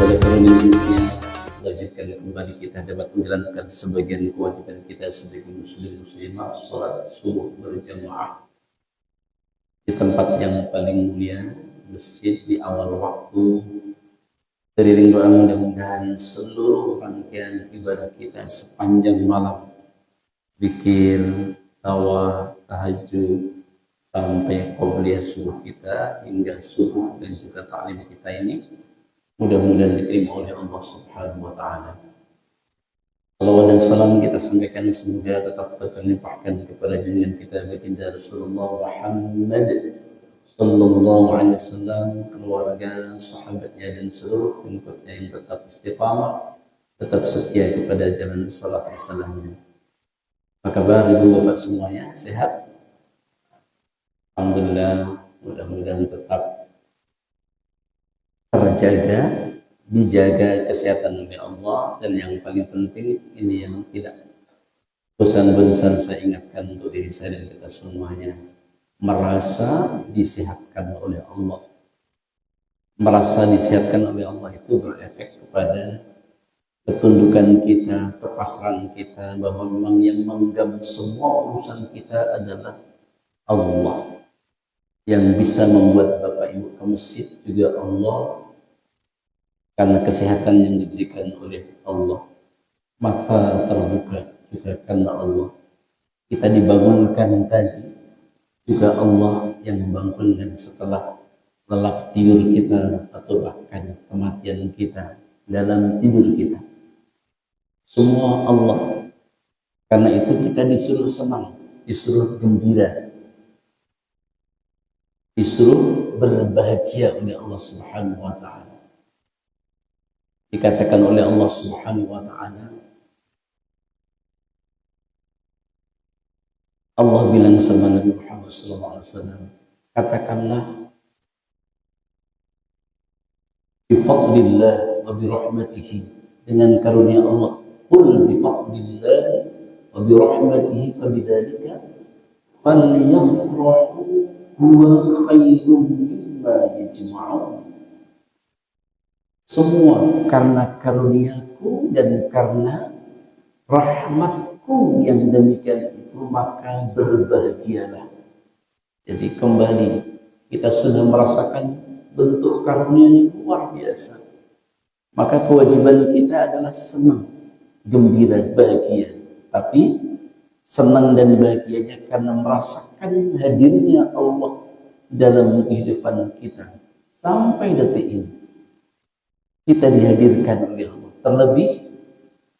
pada karunia wajibkan kembali kita dapat menjalankan sebagian kewajiban kita sebagai muslim muslimah, sholat subuh berjamaah di tempat yang paling mulia, masjid di awal waktu. Teriring doa mudah-mudahan seluruh rangkaian ibadah kita sepanjang malam, zikir, tawa, tahajud, sampai qobliyah subuh kita hingga subuh dan juga ta'lim kita ini mudah-mudahan diterima oleh Allah Subhanahu wa taala. Salawat dan salam kita sampaikan semoga tetap terlimpahkan kepada junjungan kita baginda Rasulullah Muhammad sallallahu alaihi wasallam, keluarga, sahabatnya dan seluruh pengikutnya yang tetap istiqamah, tetap setia kepada jalan salat salahnya. Apa kabar ibu bapak semuanya? Sehat? Alhamdulillah, mudah-mudahan tetap terjaga, dijaga kesehatan oleh Allah, dan yang paling penting ini yang tidak bosan-bosan saya ingatkan untuk diri saya dan kita semuanya, merasa disehatkan oleh Allah. Merasa disehatkan oleh Allah itu berefek kepada ketundukan kita, kepasrahan kita, bahwa memang yang memegang semua urusan kita adalah Allah. Yang bisa membuat bapak ibu ke masjid juga Allah, karena kesehatan yang diberikan oleh Allah. Mata terbuka juga karena Allah. Kita dibangunkan tadi juga Allah yang membangunkan setelah lelap tidur kita atau bahkan kematian kita dalam tidur kita. Semua Allah. Karena itu kita disuruh senang, disuruh gembira, disuruh berbahagia oleh Allah Subhanahu wa taala. Dikatakan oleh Allah Subhanahu wa taala, Allah bilang sama Nabi Muhammad sallallahu alaihi wasallam, katakanlah bi fadlillah wa bi rahmatihi, dengan karunia Allah. Qul bi fadlillah wa bi rahmatihi fa bidzalika falyafrahu huwa khairum mimma yajma'un. Semua karena karuniaku dan karena rahmatku yang demikian itu, maka berbahagialah. Jadi kembali kita sudah merasakan bentuk karunia yang luar biasa, maka kewajiban kita adalah senang, gembira, bahagia. Tapi senang dan bahagianya karena merasakan hadirnya Allah dalam kehidupan kita sampai detik ini. Kita dihadirkan oleh Allah. Terlebih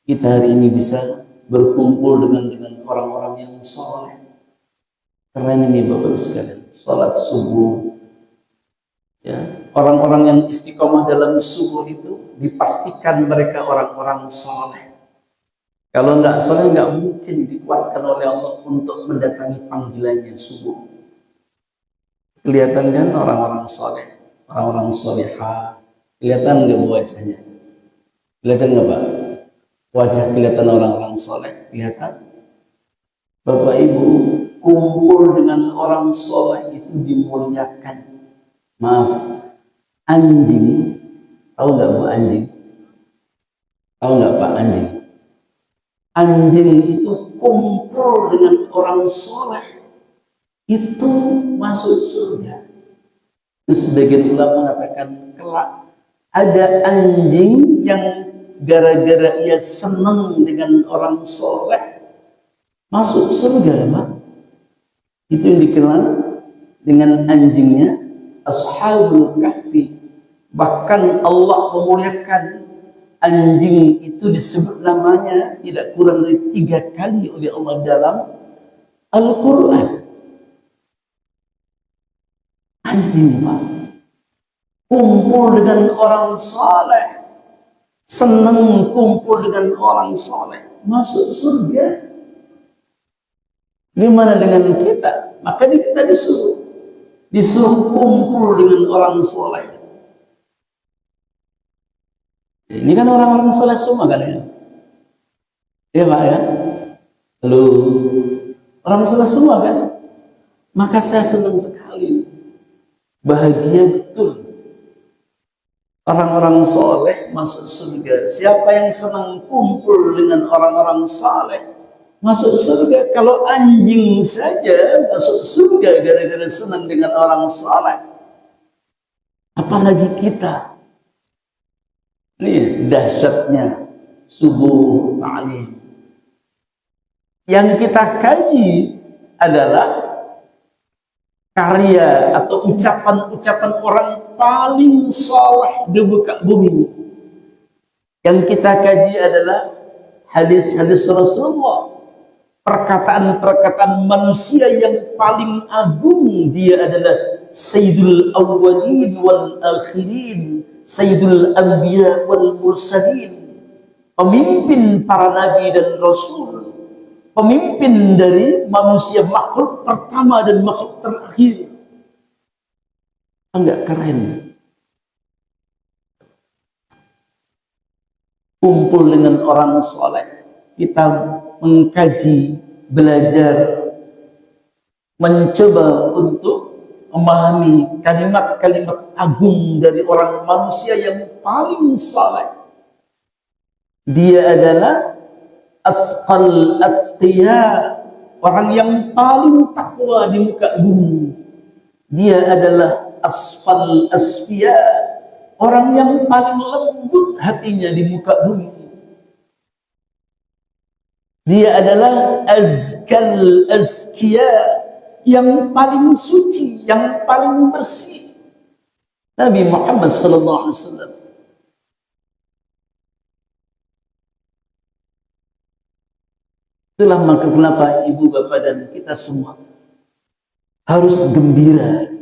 kita hari ini bisa berkumpul dengan orang-orang yang soleh. Keren ini Bapak Ibu sekalian. Salat subuh, ya, orang-orang yang istiqomah dalam subuh itu dipastikan mereka orang-orang soleh. Kalau nggak soleh nggak mungkin dikuatkan oleh Allah untuk mendatangi panggilannya subuh. Kelihatan kan orang-orang soleh, orang-orang solehah. Kelihatan nggak wajahnya? Kelihatan nggak Pak? Wajah kelihatan orang-orang soleh? Kelihatan? Bapak Ibu, kumpul dengan orang soleh itu dimuliakan. Maaf, anjing, tahu nggak Bu anjing? Tahu nggak Pak anjing? Anjing itu kumpul dengan orang soleh, itu masuk surga. Terus sebagian ulama mengatakan kelak ada anjing yang gara-gara ia senang dengan orang soleh masuk surga, Pak. Itu yang dikenal dengan anjingnya Ashabul Kahfi. Bahkan Allah memuliakan anjing itu, disebut namanya tidak kurang dari 3 kali oleh Allah dalam Al-Quran. Anjing, Pak, kumpul dengan orang saleh, senang kumpul dengan orang saleh, masuk surga. Gimana dengan kita? Maka kita disuruh kumpul dengan orang saleh. Ini kan orang-orang saleh semua kan ya? Iya Pak ya? Lalu orang saleh semua kan? Maka saya senang sekali, bahagia betul Orang-orang soleh masuk surga. Siapa yang senang kumpul dengan orang-orang soleh masuk surga. Kalau anjing saja masuk surga gara-gara senang dengan orang soleh, apalagi kita. Ini dahsyatnya subuh ta'lim. Yang kita kaji adalah karya atau ucapan-ucapan orang paling saleh di muka bumi. Yang kita kaji adalah hadis-hadis Rasulullah, perkataan-perkataan manusia yang paling agung. Dia adalah Sayyidul Awwalin wal Akhirin, Sayyidul Anbiya wal Mursalin, pemimpin para nabi dan rasul, pemimpin dari manusia, makhluk pertama dan makhluk terakhir. Enggak keren? Kumpul dengan orang soleh, kita mengkaji, belajar, mencoba untuk memahami kalimat-kalimat agung dari orang manusia yang paling soleh. Dia adalah atqal atqiya, orang yang paling takwa di muka bumi. Dia adalah asfal asfiya, orang yang paling lembut hatinya di muka bumi. Dia adalah azkal azkiya, yang paling suci, yang paling bersih. Nabi Muhammad sallallahu alaihi wasallam. Itulah maka kenapa ibu bapak dan kita semua harus gembira.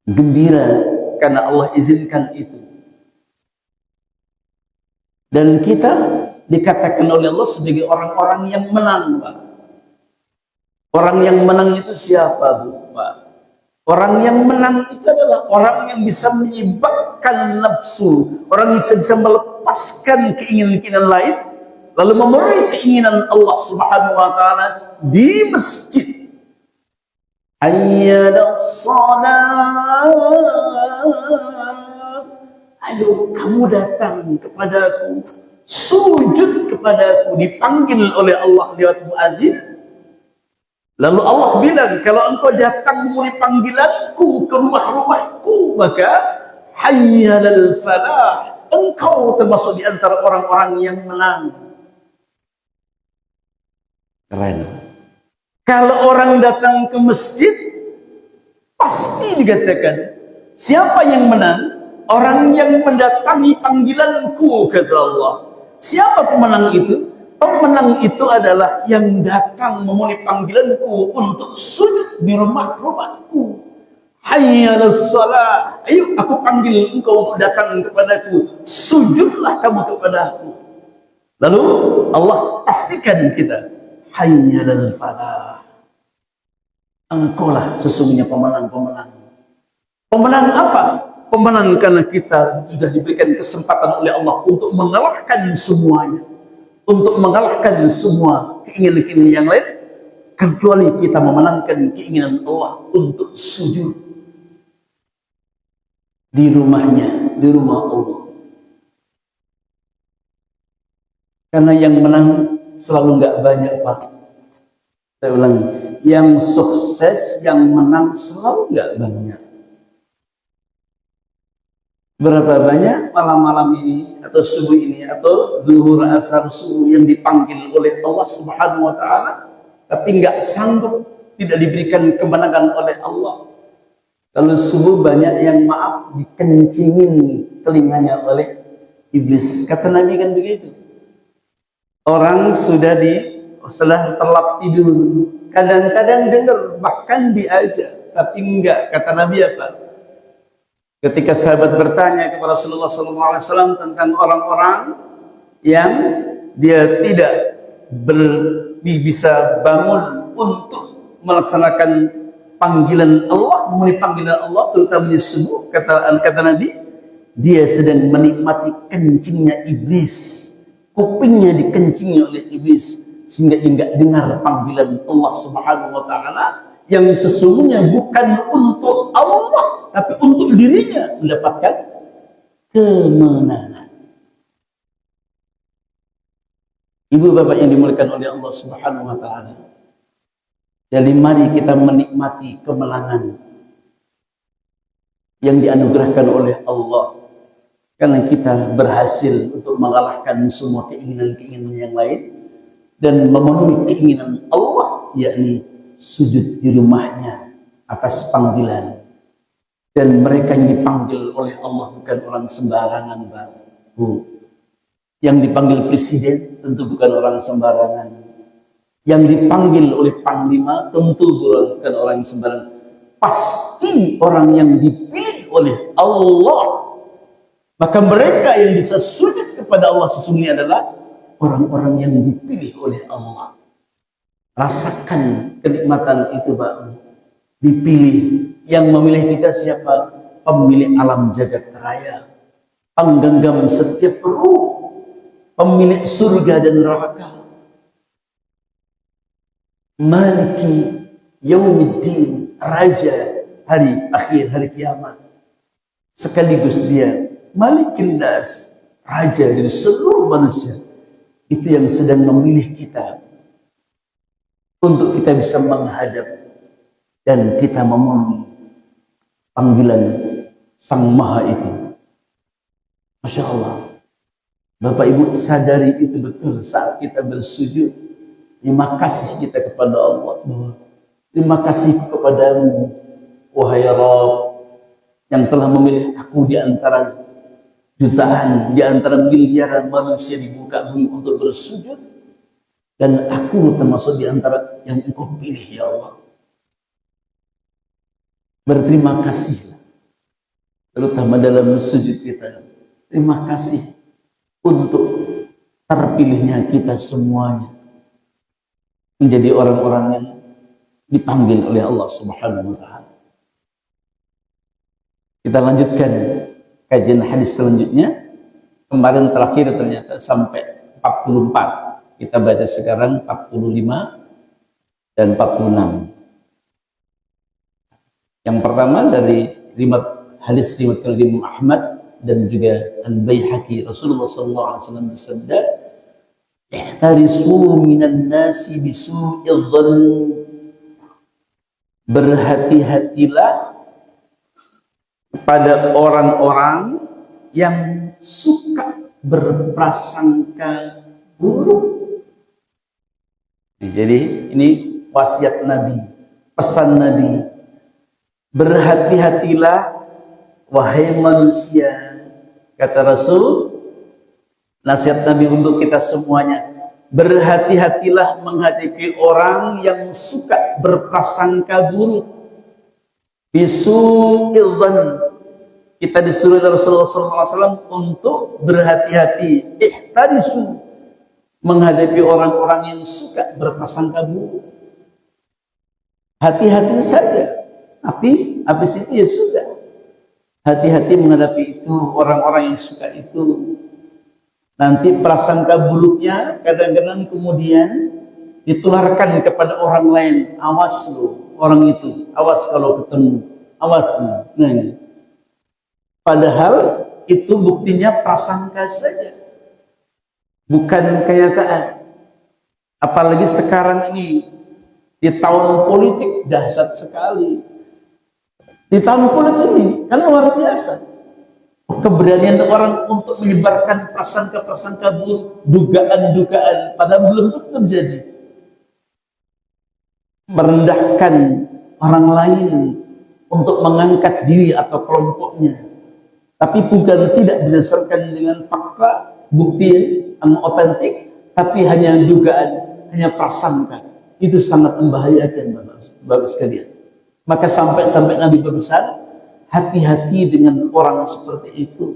Gembira karena Allah izinkan itu. Dan kita dikatakan oleh Allah sebagai orang-orang yang menang, Pak. Orang yang menang itu siapa, Bu, Pak? Orang yang menang itu adalah orang yang bisa menyibakkan nafsu, orang yang bisa melepaskan keinginan-keinginan lain, lalu memenuhi keinginan Allah Subhanahu wa taala di masjid. Ayyadas salat. Ayo kamu datang kepadaku, sujud kepadaku, dipanggil oleh Allah lewat muadzin. Lalu Allah bilang, kalau engkau datang memenuhi panggilanku ke rumah-rumahku, maka hayyalal falah, engkau termasuk di antara orang-orang yang menang. Keren. Kalau orang datang ke masjid, pasti dikatakan, siapa yang menang? Orang yang mendatangi panggilanku, kata Allah. Siapa pemenang itu? Pemenang itu adalah yang datang memenuhi panggilanku untuk sujud di rumah-rumahku. Hayyalas salah. Ayo aku panggil engkau untuk datang kepadaku. Sujudlah kamu kepadaku. Lalu Allah pastikan kita. Hayyalal falah. Engkaulah sesungguhnya pemenang-pemenang. Pemenang apa? Pemenang karena kita sudah diberikan kesempatan oleh Allah untuk mengalahkan semuanya. Untuk mengalahkan semua keinginan-keinginan yang lain, kecuali kita memenangkan keinginan Allah untuk sujud di rumahnya, di rumah Allah. Karena yang menang selalu nggak banyak, Pak. Saya ulangi, yang sukses, yang menang selalu nggak banyak. Berapa banyak malam-malam ini atau subuh ini atau zuhur asar subuh yang dipanggil oleh Allah Subhanahu wa taala, tapi nggak sanggup, tidak diberikan kemenangan oleh Allah. Lalu subuh banyak yang maaf dikencingin telinganya oleh iblis. Kata Nabi kan begitu. Orang setelah terlap tidur, kadang-kadang dengar, bahkan diajak, tapi enggak. Kata Nabi apa? Ketika sahabat bertanya kepada Rasulullah SAW tentang orang-orang yang dia tidak bisa bangun untuk melaksanakan panggilan Allah, memenuhi panggilan Allah, terutama di subuh, kata Nabi, dia sedang menikmati kencingnya iblis, kupingnya dikencingi oleh iblis, sehingga dia enggak dengar panggilan Allah Subhanahu wa taala yang sesungguhnya bukan untuk Allah, tapi untuk dirinya mendapatkan kemenangan. Ibu bapak yang dimuliakan oleh Allah Subhanahu wa taala. Jadi mari kita menikmati kemenangan yang dianugerahkan oleh Allah, karena kita berhasil untuk mengalahkan semua keinginan-keinginan yang lain dan memenuhi keinginan Allah, yakni sujud di rumahnya atas panggilan. Dan mereka yang dipanggil oleh Allah bukan orang sembarangan, Bu. Yang dipanggil presiden tentu bukan orang sembarangan. Yang dipanggil oleh panglima tentu bukan orang sembarangan. Pasti orang yang dipilih oleh Allah. Maka mereka yang bisa sujud kepada Allah sesungguhnya adalah orang-orang yang dipilih oleh Allah. Rasakan kenikmatan itu, Pak. Dipilih. Yang memilih kita siapa? Pemilik alam jagat raya, penggenggam setiap ruh, pemilik surga dan neraka, Maliki Yaumiddin, raja hari akhir, hari kiamat. Sekaligus dia Malikin Nas, raja dari seluruh manusia. Itu yang sedang memilih kita untuk kita bisa menghadap dan kita memenuhi panggilan Sang Maha itu. Masya Allah. Bapak Ibu sadari itu betul saat kita bersujud. Terima kasih kita kepada Allah. Terima kasih kepadamu, wahai Rabb, yang telah memilih aku di antara jutaan, di antara miliaran manusia di muka bumi untuk bersujud. Dan aku termasuk di antara yang Engkau pilih, ya Allah. Berterima kasihlah, terutama dalam sujud kita. Terima kasih untuk terpilihnya kita semuanya menjadi orang-orang yang dipanggil oleh Allah Subhanahu wa taala. Kita lanjutkan kajian hadis selanjutnya. Kemarin terakhir ternyata sampai 44. Kita baca sekarang 45 dan 46. Yang pertama dari hadis riwayat Imam Ahmad dan juga Al-Baihaqi, Rasulullah SAW bersabda, "Ihtarisu minan nasi bisu'idh dhann." Berhati-hatilah kepada orang-orang yang suka berprasangka buruk. Jadi ini wasiat Nabi, pesan Nabi. Berhati-hatilah wahai manusia, kata Rasul, nasihat Nabi untuk kita semuanya. Berhati-hatilah menghadapi orang yang suka berprasangka buruk. Bisu'idh dhann. Kita disuruh oleh Rasulullah SAW untuk berhati-hati. Ihtarisu, menghadapi orang-orang yang suka berprasangka buruk. Hati-hati saja. Tapi habis itu ya sudah. Hati-hati menghadapi itu, orang-orang yang suka itu. Nanti prasangka buruknya kadang-kadang kemudian ditularkan kepada orang lain. Awas lu, orang itu. Awas kalau ketemu. Awas lu. Nah, ini. Padahal itu buktinya prasangka saja. Bukan kenyataan. Apalagi sekarang ini di tahun politik dahsyat sekali. Di tahun politik ini kan luar biasa. Keberanian orang untuk menyebarkan prasangka-prasangka buruk, dugaan-dugaan, padahal belum tentu terjadi. Merendahkan orang lain untuk mengangkat diri atau kelompoknya. Tapi bukan tidak berdasarkan dengan fakta, bukti yang otentik, tapi hanya dugaan, hanya prasangka. Itu sangat membahayakan, Bapak sekalian. Maka sampai Nabi berpesan, hati-hati dengan orang seperti itu.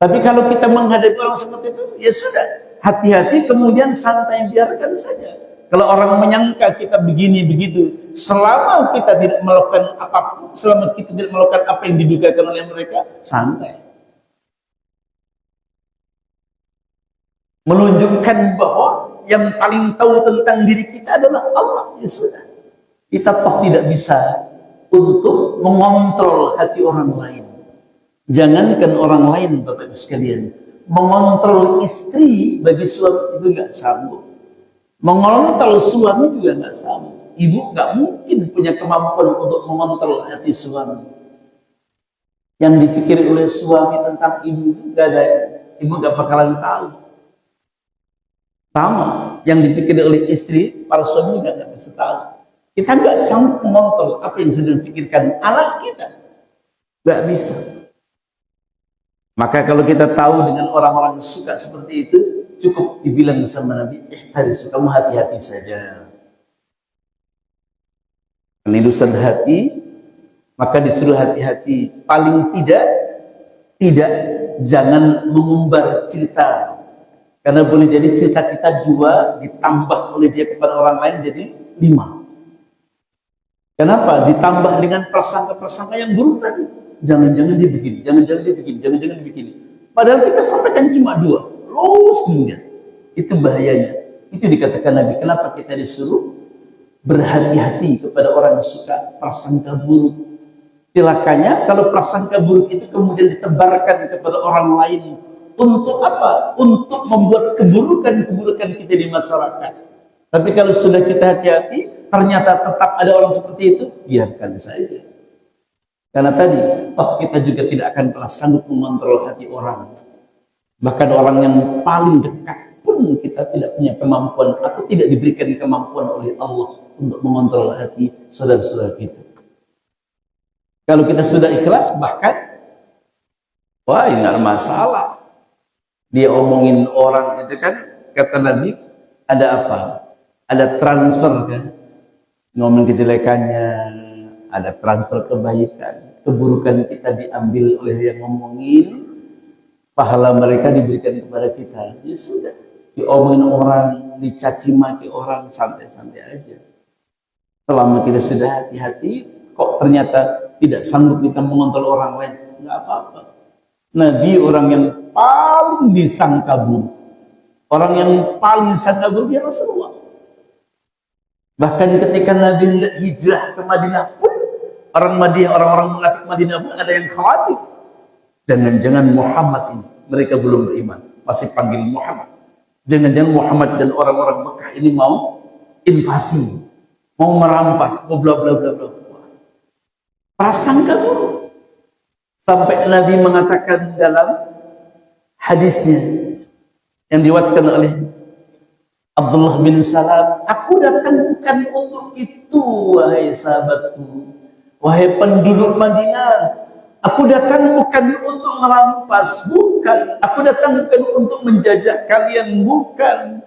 Tapi kalau kita menghadapi orang seperti itu, ya sudah, hati-hati kemudian santai, biarkan saja. Kalau orang menyangka kita begini begitu, selama kita tidak melakukan apapun, selama kita tidak melakukan apa yang didugakan oleh mereka, santai. Menunjukkan bahwa yang paling tahu tentang diri kita adalah Allah, ya sudah. Kita toh tidak bisa untuk mengontrol hati orang lain. Jangankan orang lain, Bapak Ibu sekalian, mengontrol istri bagi suami itu nggak sanggup. Mengontrol suami juga nggak sanggup. Ibu nggak mungkin punya kemampuan untuk mengontrol hati suami. Yang dipikir oleh suami tentang ibu nggak ada, ibu nggak bakalan tahu. Sama, yang dipikir oleh istri, para suami nggak bisa tahu. Kita nggak sanggup mengontrol apa yang sedang dipikirkan anak kita, nggak bisa. Maka kalau kita tahu dengan orang-orang yang suka seperti itu, cukup dibilang sama Nabi, tadi kamu hati-hati saja. Penidusan hati, maka disuruh hati-hati. Paling tidak jangan mengumbar cerita. Karena boleh jadi cerita kita 2 ditambah oleh dia kepada orang lain jadi 5. Kenapa? Ditambah dengan prasangka-prasangka yang buruk tadi. Jangan-jangan dia begini, jangan-jangan dia begini, jangan-jangan dia begini. Padahal kita sampaikan cuma 2. Terus kemudian. Itu bahayanya. Itu dikatakan Nabi. Kenapa kita disuruh berhati-hati kepada orang yang suka prasangka buruk. Celakanya kalau prasangka buruk itu kemudian ditebarkan kepada orang lain. Untuk apa? Untuk membuat keburukan-keburukan kita di masyarakat. Tapi kalau sudah kita hati-hati, ternyata tetap ada orang seperti itu, biarkan saja. Karena tadi, toh kita juga tidak akan pernah sanggup mengontrol hati orang. Bahkan orang yang paling dekat pun kita tidak punya kemampuan atau tidak diberikan kemampuan oleh Allah untuk mengontrol hati saudara-saudara kita. Kalau kita sudah ikhlas, bahkan wah, ini nggak masalah. Dia omongin orang itu kan, kata Nabi, ada apa? Ada transfer kan? Ngomong kejelekannya, ada transfer kebaikan. Keburukan kita diambil oleh yang ngomongin, pahala mereka diberikan kepada kita. Ya sudah, diomongin orang, dicaci maki orang, santai-santai aja. Selama kita sudah hati-hati, kok ternyata tidak sanggup kita mengontrol orang lain, nggak apa-apa. Nabi orang yang paling disangka buruk, orang yang paling disangka buruk ya Rasulullah. Bahkan ketika Nabi hijrah ke Madinah pun, orang-orang munafik Madinah pun ada yang khawatir. Jangan-jangan Muhammad ini, mereka belum beriman, masih panggil Muhammad. Jangan-jangan Muhammad dan orang-orang Mekah ini mau invasi, mau merampas, mau bla bla bla bla. Prasangka buruk. Sampai Nabi mengatakan dalam hadisnya yang diriwayatkan oleh Abdullah bin Salam, aku datang bukan untuk itu, wahai sahabatku, wahai penduduk Madinah. Aku datang bukan untuk merampas, bukan. Aku datang bukan untuk menjajah kalian, bukan.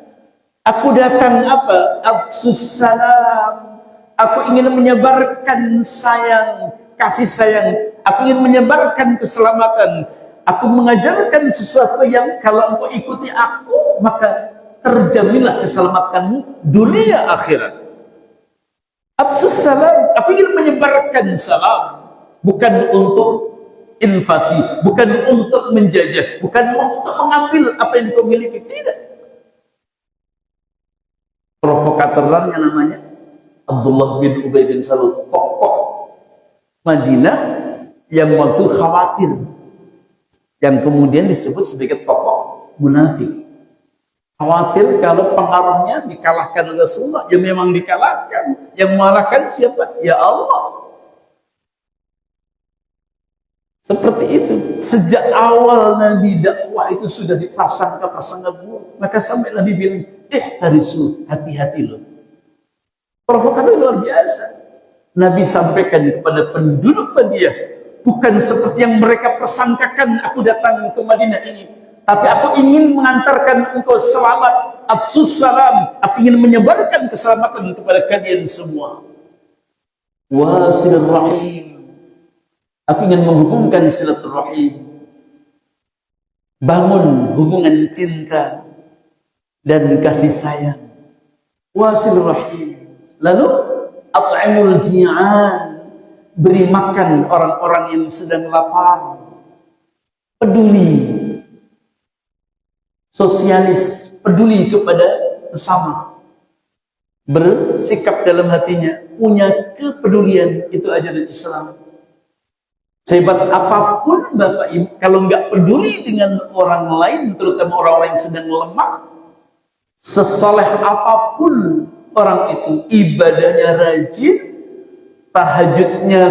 Aku datang apa? Absus salam. Aku ingin menyebarkan kasih sayang. Aku ingin menyebarkan keselamatan. Aku mengajarkan sesuatu yang kalau engkau ikuti aku, maka terjaminlah keselamatanmu dunia akhirat. Absus salam. Aku ingin menyebarkan salam. Bukan untuk invasi, bukan untuk menjajah, bukan untuk mengambil apa yang kau miliki. Tidak. Provokator yang namanya Abdullah bin Ubay bin Salul, tokoh Madinah yang waktu khawatir, yang kemudian disebut sebagai tokoh munafik. Khawatir kalau pengaruhnya dikalahkan oleh Rasulullah. Ya memang dikalahkan. Yang mengalahkan siapa? Ya Allah. Seperti itu. Sejak awal Nabi dakwah itu sudah dipasangkan buruk. Maka sampai Nabi bilang, tarisu, hati-hati loh. Provokator luar biasa. Nabi sampaikan kepada penduduk Madinah, bukan seperti yang mereka persangkakan aku datang ke Madinah ini, tapi aku ingin mengantarkan engkau selamat. Absus salam. Aku ingin menyebarkan keselamatan kepada kalian semua. Wasilur rahim. Aku ingin menghubungkan silaturahim, bangun hubungan cinta dan kasih sayang. Wasilur rahim. Lalu at'imul ji'an, beri makan orang-orang yang sedang lapar. Peduli, sosialis, peduli kepada sesama. Bersikap dalam hatinya, punya kepedulian, itu ajaran Islam. Sehebat apapun Bapak Ibu, kalau nggak peduli dengan orang lain, terutama orang-orang yang sedang lemah, sesoleh apapun orang itu, ibadahnya rajin, tahajudnya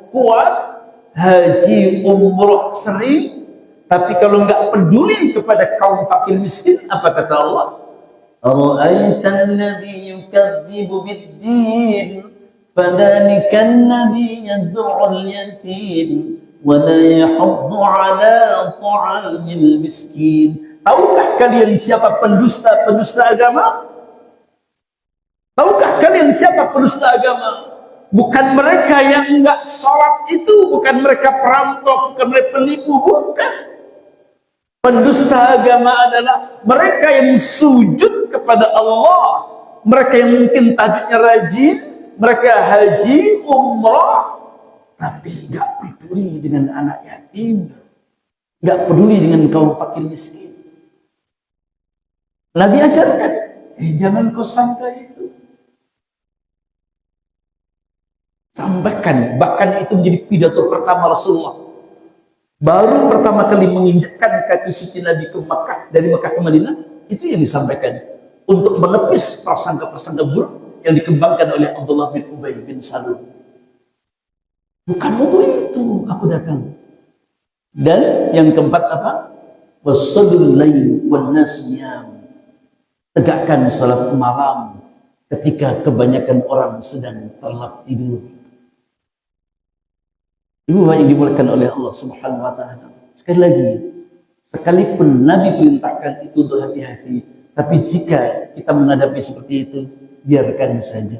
kuat, haji umroh sering, tapi kalau nggak peduli kepada kaum fakir miskin, apa kata Allah? Ara'aitan ladzi yukadzibu bid-din fadzalikan ladzi yad'ul yatim wa la yahuddu 'ala ta'amil miskin. Tahukah kalian siapa pendusta agama? Tahukah kalian siapa pendusta agama? Bukan mereka yang enggak sholat itu, bukan mereka perampok, bukan mereka penipu, bukan. Pendusta agama adalah mereka yang sujud kepada Allah, mereka yang mungkin tahajudnya rajin, mereka haji, umrah, tapi enggak peduli dengan anak yatim, enggak peduli dengan kaum fakir miskin. Nabi ajarkan, jangan kau sangka itu. Sampaikan, bahkan itu menjadi pidato pertama Rasulullah. Baru pertama kali menginjakkan kaki suci Nabi ke Makkah, dari Makkah ke Madinah, itu yang disampaikan untuk menepis prasangka-prasangka buruk yang dikembangkan oleh Abdullah bin Ubay bin Salul. Bukan untuk itu aku datang. Dan yang keempat apa? Wassalul lail wan nas niyam. Tegakkan salat malam ketika kebanyakan orang sedang terlelap tidur. Ibu yang dimulakan oleh Allah Subhanahu wa taala. Sekali lagi, sekalipun Nabi perintahkan itu untuk hati-hati, tapi jika kita menghadapi seperti itu, biarkan saja.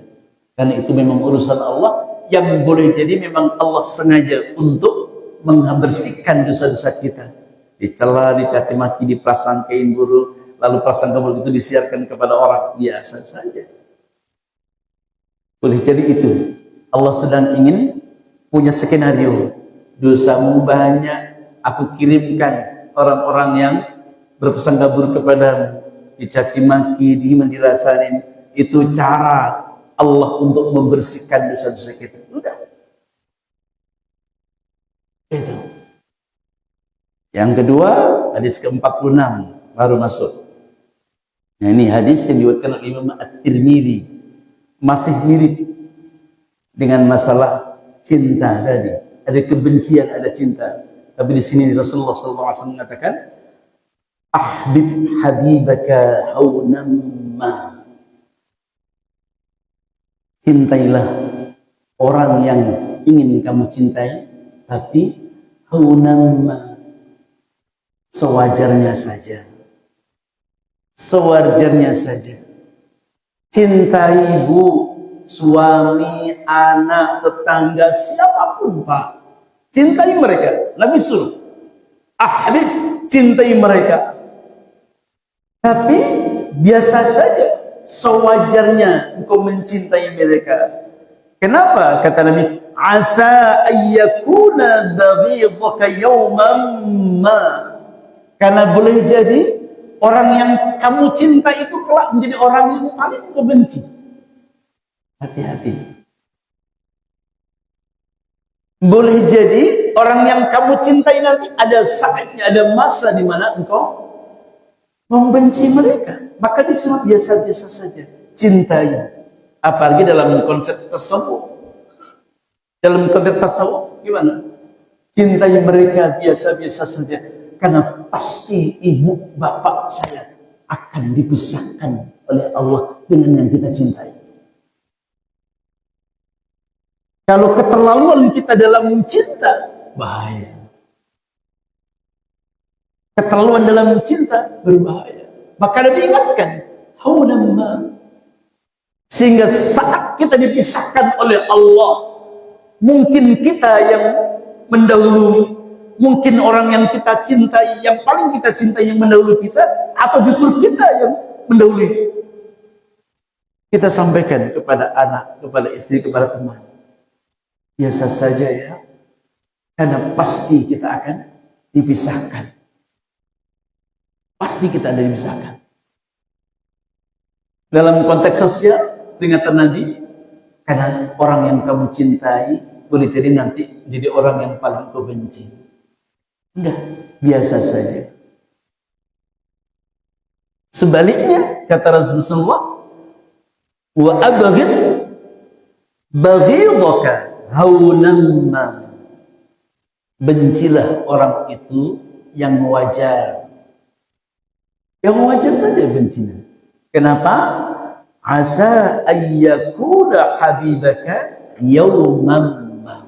Karena itu memang urusan Allah, yang boleh jadi memang Allah sengaja untuk membersihkan dosa-dosa kita. Dicela, dicaci maki, diprasangkain buruk, lalu prasangka buruk itu disiarkan kepada orang, biasa saja. Boleh jadi itu Allah sedang ingin punya skenario, dosamu banyak, aku kirimkan orang-orang yang berprasangka buruk kepadamu, dicaci maki, dirasain. Itu cara Allah untuk membersihkan dosa-dosa kita. Udah. Itu. Yang kedua, hadis ke-46 baru masuk. Nah, ini hadis yang diriwayatkan oleh Imam At-Tirmidzi, masih mirip dengan masalah cinta tadi. Ada kebencian, ada cinta. Tapi di sini Rasulullah SAW mengatakan, ahbib habibaka haunamma. Cintailah orang yang ingin kamu cintai, tapi haunamma, sewajarnya saja. Sewajarnya saja. Cintai ibu, suami, anak, tetangga, siapapun Pak, cintai mereka. Nabi suruh, ahbib, cintai mereka, tapi biasa saja, sewajarnya engkau mencintai mereka. Kenapa? Kata Nabi, asa ayyakuna baghidaka yawman ma, karena boleh jadi orang yang kamu cinta itu kelak menjadi orang yang paling kau benci. Hati-hati. Boleh jadi orang yang kamu cintai nanti ada saatnya, ada masa di mana engkau membenci mereka. Maka disuruh biasa-biasa saja. Cintai. Apalagi dalam konsep tasawuf. Dalam konsep tasawuf gimana? Cintai mereka biasa-biasa saja. Karena pasti ibu bapak saya akan dipisahkan oleh Allah dengan yang kita cintai. Kalau keterlaluan kita dalam cinta, bahaya. Keterlaluan dalam cinta berbahaya. Maka Nabi ingatkan, haunamma. Sehingga saat kita dipisahkan oleh Allah, mungkin kita yang mendahului, mungkin orang yang kita cintai, yang paling kita cintai yang mendahului kita, atau justru kita yang mendahului. Kita sampaikan kepada anak, kepada istri, kepada teman. Biasa saja ya, karena pasti kita akan dipisahkan. Pasti kita akan dipisahkan. Dalam konteks sosial, peringatan Nabi, karena orang yang kamu cintai boleh jadi nanti jadi orang yang paling kau benci. Enggak, biasa saja. Sebaliknya kata Rasulullah, wa abghid baghidaka haunan ma. Bencilah orang itu yang wajar. Yang wajar saja bencinya. Kenapa? Asa ayyakuna habibaka yawman ma.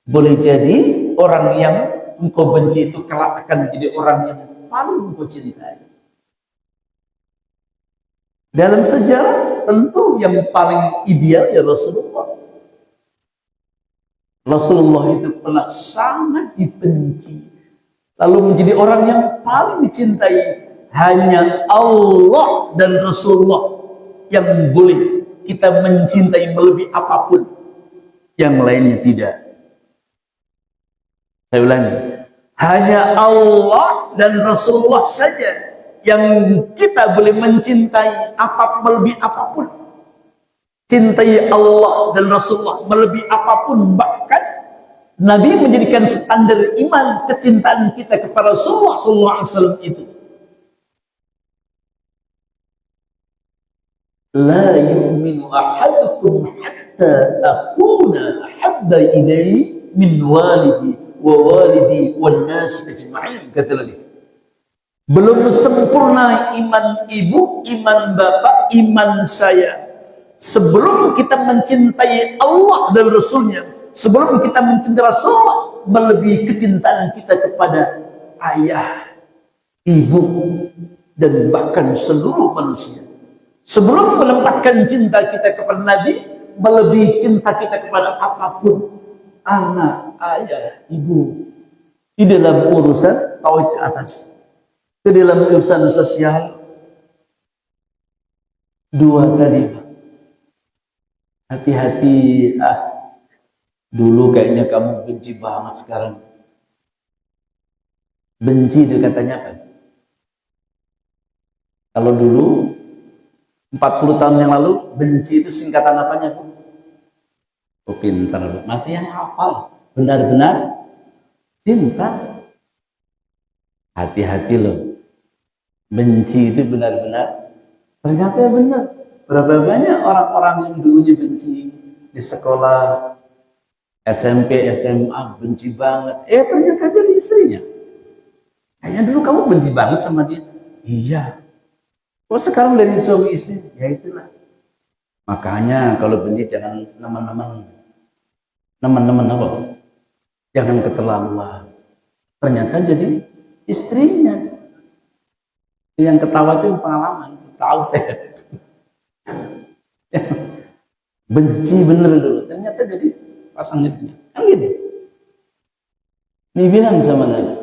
Boleh jadi orang yang engkau benci itu kelak akan menjadi orang yang paling engkau cintai. Dalam sejarah tentu yang paling ideal ya Rasulullah. Rasulullah itu pernah sangat dibenci, lalu menjadi orang yang paling dicintai. Hanya Allah dan Rasulullah yang boleh kita mencintai melebihi apapun, yang lainnya tidak. Saya ulangi, hanya Allah dan Rasulullah saja yang kita boleh mencintai melebihi apapun. Cintai Allah dan Rasulullah melebihi apapun. Bahkan Nabi menjadikan standar iman kecintaan kita kepada Rasulullah SAW itu. La yu'minu ahadukum hatta akuna habba ilaihi min walidi wa walidi wan nas ajma'in, kata Nabi. Belum sempurna iman ibu, iman bapak, iman saya. Sebelum kita mencintai Allah dan Rasulnya, sebelum kita mencintai Rasulullah, melebihi kecintaan kita kepada ayah, ibu, dan bahkan seluruh manusia. Sebelum menempatkan cinta kita kepada Nabi, melebihi cinta kita kepada apapun, anak, ayah, ibu. Di dalam urusan tauhid ke atas. Ke dalam urusan sosial, dua tadi, hati-hati. Dulu kayaknya kamu benci banget, sekarang benci itu katanya apa? Kalau dulu 40 tahun yang lalu, benci itu singkatan apanya? Oh, pintar, masih yang hafal. Benar-benar cinta. Hati-hati loh. Benci itu benar-benar, ternyata benar. Berapa banyak orang-orang yang dulunya benci di sekolah, SMP, SMA, benci banget. Ternyata dari istrinya. Kayaknya dulu kamu benci banget sama dia. Iya. Kok sekarang dari suami istri? Ya itulah. Makanya kalau benci jangan teman-teman apa? Jangan keterlaluan. Ternyata jadi istrinya. Yang ketawa itu pengalaman, tahu saya. Benci bener dulu, ternyata jadi pasangan itu. Kan gitu. Dibilang sama Nabi,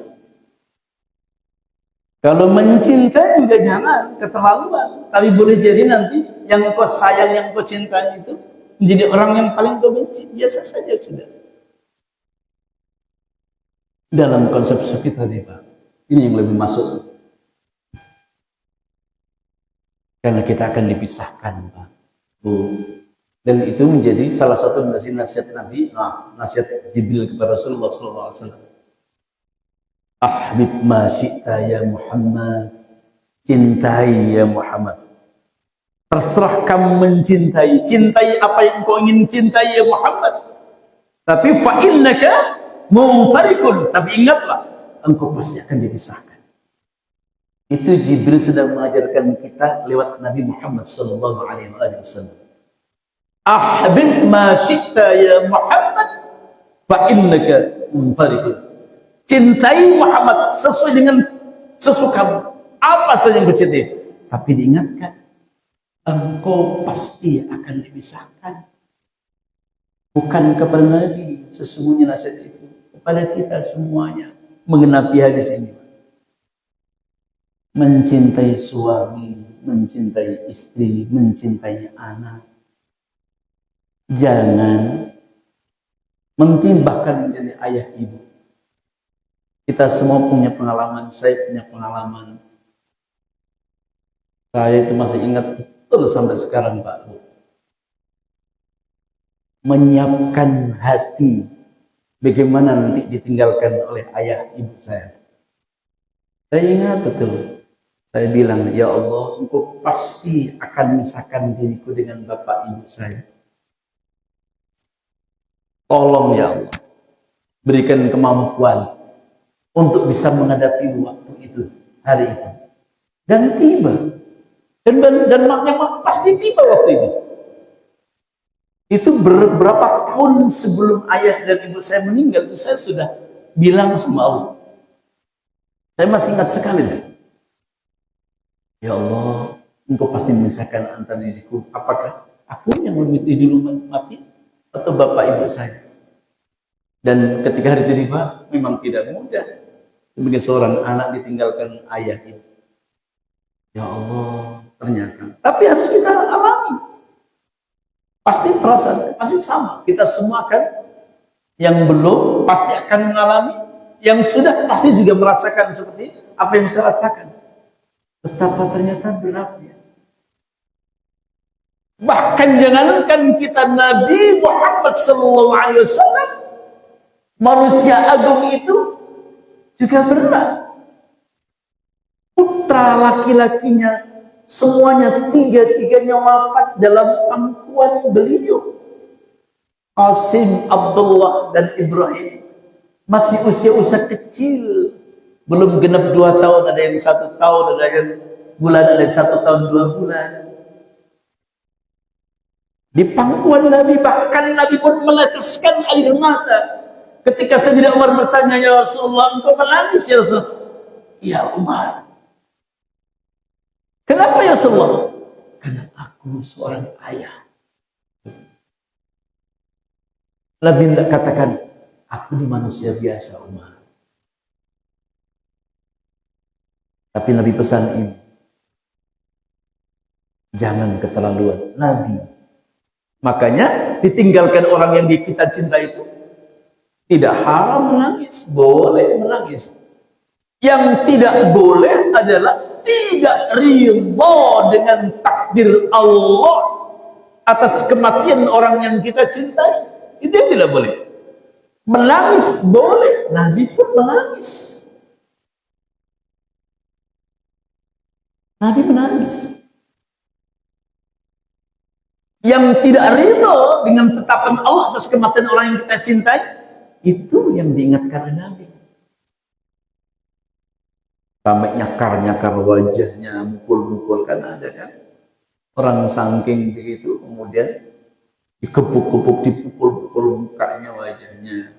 kalau mencinta juga jangan keterlaluan. Tapi boleh jadi nanti yang kau sayang, yang kau cintai itu menjadi orang yang paling kau benci. Biasa saja sudah. Dalam konsep sufi tadi, Pak, ini yang lebih masuk. Karena kita akan dipisahkan, Pak, Bu. Dan itu menjadi salah satu nasihat Nabi, nasihat Jibril kepada Rasulullah SAW. Ahbib ma syi'ta ya Muhammad. Cintai ya Muhammad. Terserah kamu mencintai. Cintai apa yang kau ingin cintai ya Muhammad. Tapi fa'innaka munfarikun. Tapi ingatlah, engkau pasti akan dipisahkan. Itu Jibril sedang mengajarkan kita lewat Nabi Muhammad SAW. Ahbib ma syi'ta ya Muhammad fa'innaka munfarikun. Cintai Muhammad sesuai dengan sesukamu. Apa saja yang kau cintai. Tapi diingatkan, engkau pasti akan dipisahkan. Bukan kepada Nabi sesungguhnya nasihat itu, kepada kita semuanya menggenapi hadis ini. Mencintai suami, mencintai istri, mencintai anak. Jangan bahkan menjadi ayah ibu. Kita semua punya pengalaman, saya punya pengalaman. Saya itu masih ingat betul sampai sekarang, Pak. menyiapkan hati bagaimana nanti ditinggalkan oleh ayah ibu saya. Saya ingat betul, saya bilang, ya Allah, Engkau pasti akan memisahkan diriku dengan bapak ibu saya. Tolong ya Allah, berikan kemampuan untuk bisa menghadapi waktu itu, hari itu. Dan tiba. Dan maknanya pasti tiba waktu itu. Itu beberapa tahun sebelum ayah dan ibu saya meninggal, itu saya sudah bilang sama Allah. Saya masih ingat sekali. Ya Allah, Engkau pasti memisahkan antara diriku. Apakah aku yang lebih dulu mati atau bapak ibu saya? Dan ketika hari itu tiba, memang tidak mudah sebagai seorang anak ditinggalkan ayah ibu. Ya Allah, ternyata. Tapi harus kita alami. Pasti perasaan, pasti sama. Kita semua kan, yang belum pasti akan mengalami, yang sudah pasti juga merasakan seperti apa yang saya rasakan. Betapa ternyata beratnya. Bahkan jangankan kita Nabi Muhammad SAW, manusia agung itu juga berat. Putra laki-lakinya semuanya tiga-tiganya wafat dalam pangkuan beliau. Qasim, Abdullah, dan Ibrahim masih usia-usia kecil, belum genap 2 tahun, ada yang 1 tahun, ada yang bulan, ada yang 1 tahun 2 bulan. Di pangkuan Nabi, bahkan Nabi pun meneteskan air mata ketika Sayyidina Umar bertanya, ya Rasulullah, engkau menangis ya Rasulullah? Ya Umar, kenapa ya Rasulullah? Karena aku seorang ayah. Lebih tidak katakan, aku ini manusia biasa Umar. Tapi Nabi pesan ini, jangan keterlaluan. Nabi. Makanya ditinggalkan orang yang kita cinta itu tidak haram menangis, boleh menangis. Yang tidak boleh adalah tidak ridha dengan takdir Allah atas kematian orang yang kita cintai. Itu yang tidak boleh. Menangis boleh, Nabi pun menangis. Nabi menangis. Yang tidak ridha dengan tetapan Allah atas kematian orang yang kita cintai, itu yang diingatkan oleh Nabi. Sampai nyakar-nyakar wajahnya, mukul-mukul, kan ada kan orang saking begitu, kemudian dikepuk-kepuk, dipukul-pukul mukanya, wajahnya.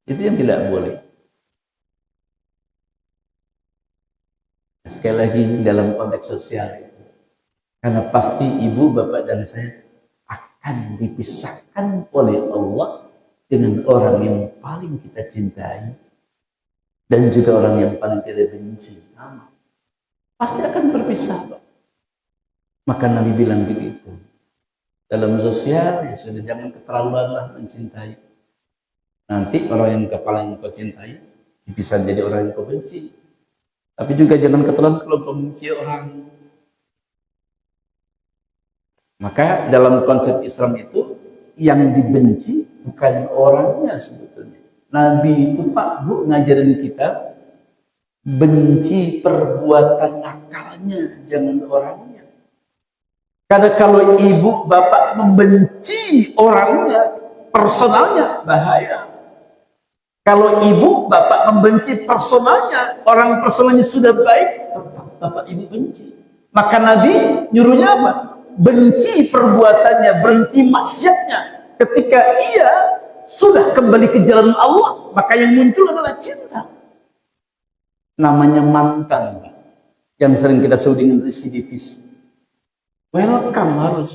Itu yang tidak boleh. Sekali lagi dalam konteks sosial itu, karena pasti ibu, bapak, dan saya akan dipisahkan oleh Allah dengan orang yang paling kita cintai dan juga orang yang paling kita benci. Sama. Pasti akan berpisah, Pak. Maka Nabi bilang begitu. Dalam sosial, ya sudah, jangan keterlaluan mencintai. Nanti orang yang paling kau cintai bisa jadi orang yang kau benci. Tapi juga jangan keterlaluan kalau kau benci orang. Maka dalam konsep Islam itu, yang dibenci bukan orangnya sebetulnya. Nabi itu, Pak, Bu, ngajarin kita benci perbuatan nakalnya, jangan orangnya. Karena kalau ibu bapak membenci orangnya, personalnya, bahaya. Kalau ibu bapak membenci personalnya, orang personalnya sudah baik, tetap bapak ibu benci. Maka Nabi nyuruhnya apa? Benci perbuatannya, berhenti maksiatnya. Ketika ia sudah kembali ke jalan Allah, maka yang muncul adalah cinta. Namanya mantan, yang sering kita sebut dengan residivis. Welcome harus.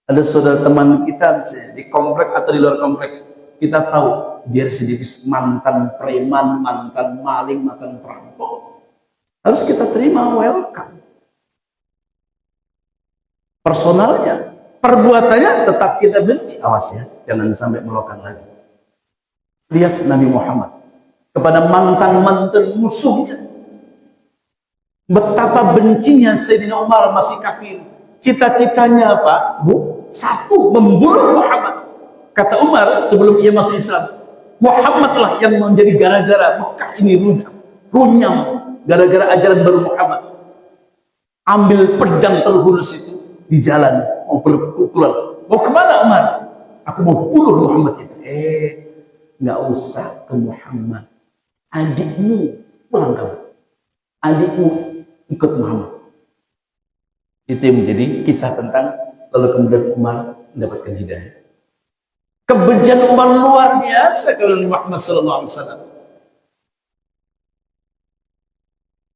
Ada saudara teman kita di komplek atau di luar komplek, kita tahu dia residivis, mantan preman, mantan maling, mantan perampok. Harus kita terima, welcome. Personalnya, perbuatannya tetap kita benci. Awas ya, jangan sampai melakukan lagi. Lihat Nabi Muhammad kepada mantan-mantan musuhnya. Betapa bencinya Sayyidina Umar masih kafir. Cita-citanya apa, Bu? Satu, membunuh Muhammad. Kata Umar sebelum ia masuk Islam, Muhammadlah yang menjadi gara-gara Mekah ini runyam gara-gara ajaran baru Muhammad. Ambil pedang terhunus itu di jalan, mau berpukulan. Mau kemana Umar? Aku mau bunuh Muhammad itu. Nggak usah ke Muhammad. Adikmu pulang kamu. Adikmu ikut Muhammad. Itu yang menjadi kisah tentang lalu kemudian Umar mendapatkan hidayah. Kebencian Umar luar biasa kepada Muhammad sallallahu alaihi wasallam.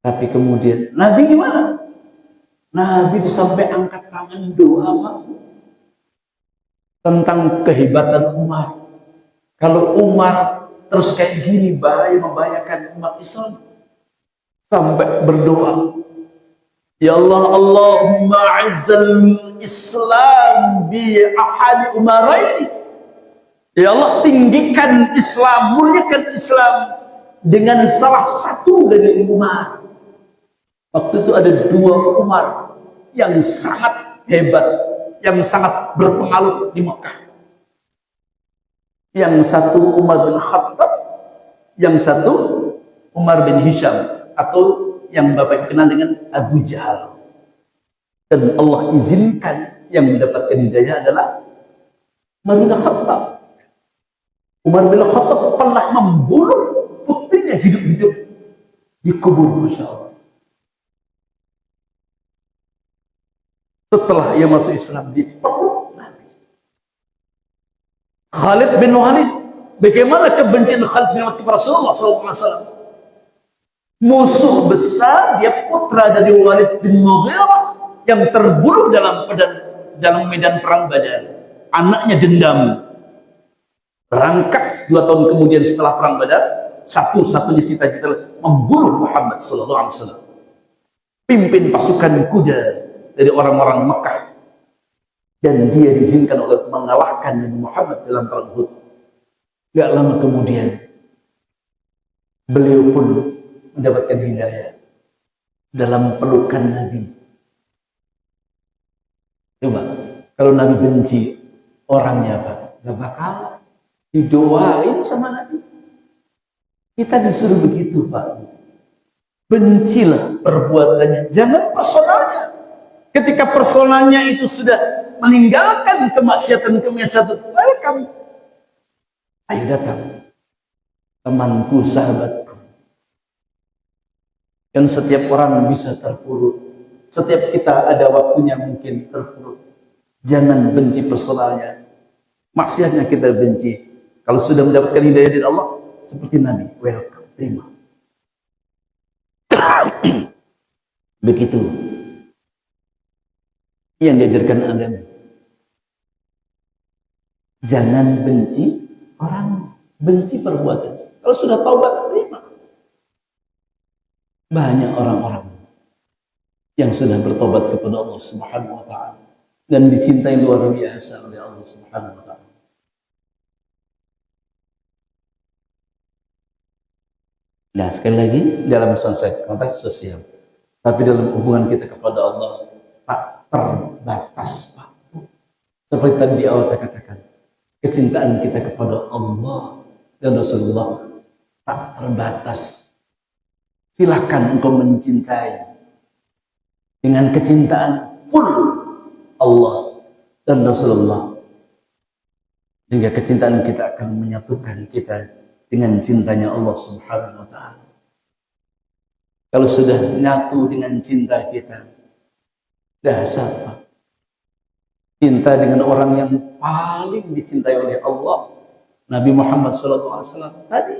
Tapi kemudian Nabi gimana? Nabi itu sampai angkat tangan doa tentang kehebatan Umar. Kalau Umar terus kayak gini membahayakan umat Islam. Sampai berdoa, ya Allah, Allahumma azzal Islam bi ahadi umaraini. Ya Allah, tinggikan Islam, muliakan Islam dengan salah satu dari Umar. Waktu itu ada dua Umar yang sangat hebat, yang sangat berpengaruh di Mekah. Yang satu Umar bin Khattab, yang satu Umar bin Hisham, atau yang Bapak kenal dengan Abu Jahal. Dan Allah izinkan yang mendapatkan hidayah adalah Umar bin Khattab. Umar bin Khattab pernah membunuh putrinya hidup-hidup di kubur, Masya Allah. Setelah ia masuk Islam, dipeluk Nabi. Khalid bin Walid, bagaimana kebencian Khalid bin Walid kepada Rasulullah SAW? Musuh besar, dia putra dari Walid bin Mughirah yang terbunuh dalam medan perang Badar. Anaknya dendam. Berangkat 2 tahun kemudian setelah perang Badar, satu-satunya cita-cita membunuh Muhammad SAW. Pimpin pasukan kuda dari orang-orang Mekah. Dan dia diizinkan oleh mengalahkan Nabi Muhammad dalam perang Uhud. Gak lama kemudian, beliau pun mendapatkan hidayah dalam pelukan Nabi. Coba, kalau Nabi benci orangnya apa? Gak bakal didoain sama Nabi. Kita disuruh begitu, Pak. Bencilah perbuatannya, jangan personalnya. Ketika personalnya itu sudah meninggalkan kemaksiatan-kemaksiatan, welcome. Ayo datang, temanku, sahabatku. Dan setiap orang bisa terpuruk. Setiap kita ada waktunya mungkin terpuruk. Jangan benci personalnya. Maksiatnya kita benci. Kalau sudah mendapatkan hidayah dari Allah, seperti Nabi, welcome, terima. Begitu yang diajarkan Adam. Jangan benci orang, benci perbuatan. Kalau sudah taubat, terima. Banyak orang-orang yang sudah bertobat kepada Allah Subhanahu wa ta'ala dan dicintai luar biasa oleh Allah Subhanahu wa ta'ala. Nah, sekali lagi, dalam konteks sosial, tapi dalam hubungan kita kepada Allah tak terbatas, Pak. Seperti tadi di awal saya katakan, kecintaan kita kepada Allah dan Rasulullah tak terbatas. Silakan engkau mencintai dengan kecintaan full Allah dan Rasulullah, sehingga kecintaan kita akan menyatukan kita dengan cintanya Allah Subhanahu wa ta'ala. Kalau sudah nyatu dengan cinta kita, dahsyat, Pak. Cinta dengan orang yang paling dicintai oleh Allah, Nabi Muhammad SAW. Tadi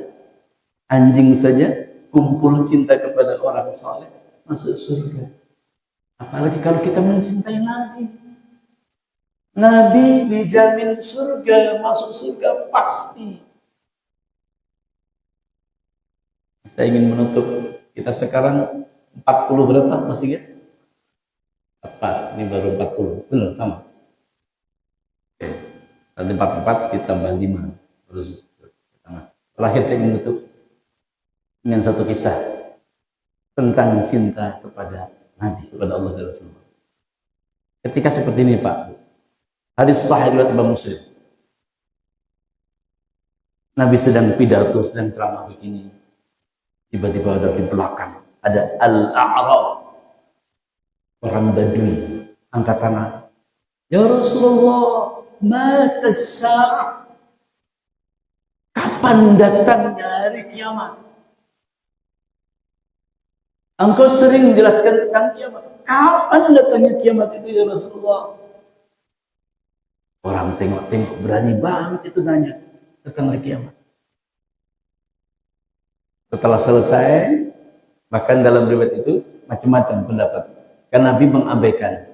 anjing saja kumpul cinta kepada orang saleh masuk surga. Apalagi kalau kita mencintai Nabi. Nabi dijamin surga, masuk surga pasti. Saya ingin menutup. Kita sekarang 40 berapa masih ya? 4, ini baru 40. Benar sama. Oke. Tadi 44 ditambah 5. Terus terakhir saya menutup dengan satu kisah tentang cinta kepada Nabi, kepada Allah dan Rasulullah. Ketika seperti ini Pak, hadis sahih riwayat Imam Muslim. Nabi sedang pidato, sedang ceramah begini. Tiba-tiba ada di belakang ada Al-A'rab, orang Badui, angkat tangan. Ya Rasulullah, mata as-sa'ah. Kapan datangnya hari kiamat? Engkau sering menjelaskan tentang kiamat. Kapan datangnya kiamat itu ya Rasulullah? Orang tengok-tengok berani banget itu nanya tentang hari kiamat. Setelah selesai, bahkan dalam riwayat itu macam-macam pendapat. Karena Nabi mengabaikan.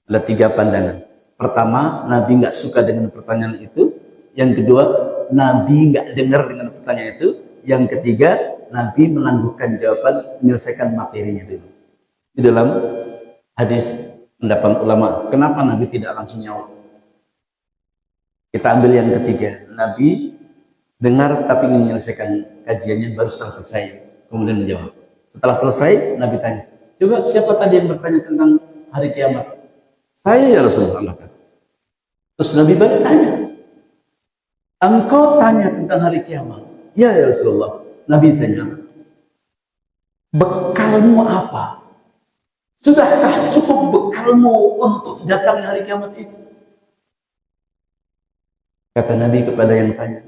Ada 3 pandangan. Pertama, Nabi nggak suka dengan pertanyaan itu. Yang kedua, Nabi nggak dengar dengan pertanyaan itu. Yang ketiga, Nabi menangguhkan jawaban, menyelesaikan materinya dulu. Di dalam hadis pendapat ulama, kenapa Nabi tidak langsung jawab? Kita ambil yang ketiga, Nabi dengar tapi ingin menyelesaikan kajiannya, baru setelah selesai kemudian menjawab. Setelah selesai, Nabi tanya, coba siapa tadi yang bertanya tentang hari kiamat? Saya ya Rasulullah. Terus Nabi balik tanya, engkau tanya tentang hari kiamat? Ya Rasulullah. Nabi tanya, bekalmu apa? Sudahkah cukup bekalmu untuk datangnya hari kiamat itu? Kata Nabi kepada yang tanya,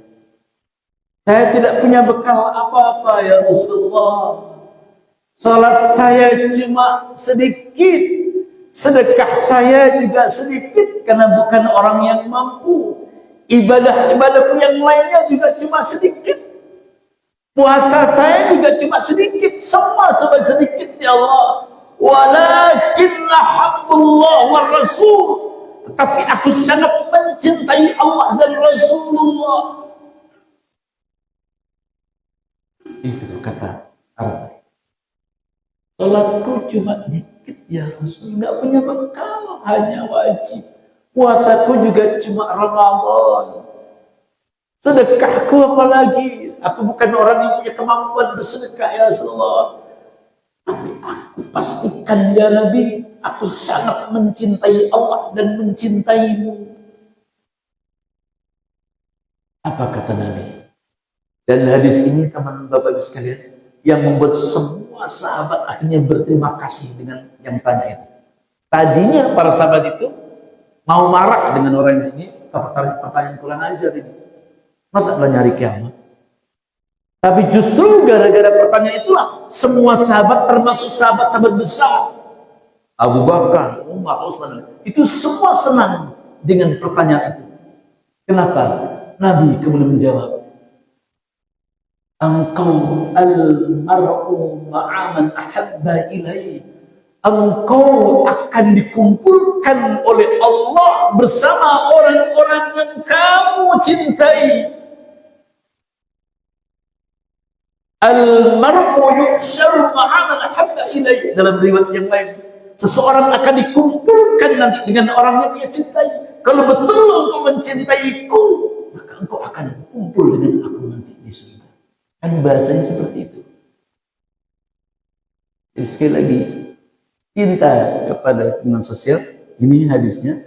saya tidak punya bekal apa-apa ya Rasulullah. Salat saya cuma sedikit, sedekah saya juga sedikit karena bukan orang yang mampu. Ibadah-ibadahku yang lainnya juga cuma sedikit. Puasa saya juga cuma sedikit, semua serba sedikit ya Allah. Walakinna habbullah wa rasul. Tetapi aku sangat mencintai Allah dan Rasulullah. Itu kata Arab. Salatku cuma dikit ya Rasul, nggak punya bekal, hanya wajib. Puasaku juga cuma Ramadan. Sedekahku apalagi? Aku bukan orang yang punya kemampuan bersedekah ya Rasulullah. Tapi aku pastikan ya Nabi, aku sangat mencintai Allah dan mencintaimu. Apa kata Nabi? Dan hadis ini teman Bapak Ibu sekalian, yang membuat semua sahabat akhirnya berterima kasih dengan yang tanya itu. Tadinya para sahabat itu mau marah dengan orang ini, pertanyaan kurang ajar ini. Masa lah nyari kiamat? Tapi justru gara-gara pertanyaan itulah semua sahabat, termasuk sahabat-sahabat besar, Abu Bakar, Umar, Utsman, itu semua senang dengan pertanyaan itu. Kenapa? Nabi kemudian menjawab, engkau al-mar'u ma'aman ahabba ilaih. Engkau akan dikumpulkan oleh Allah bersama orang-orang yang kamu cintai. Al-mar'u yuhsyaru ma'aman ahabba ilaih. Dalam riwayat yang lain, seseorang akan dikumpulkan nanti dengan orang yang dia cintai. Kalau betul engkau mencintaiku, maka engkau akan kumpul dengan aku nanti di surga. Kan bahasanya seperti itu. Jadi sekali lagi, cinta kepada hubungan sosial, ini hadisnya,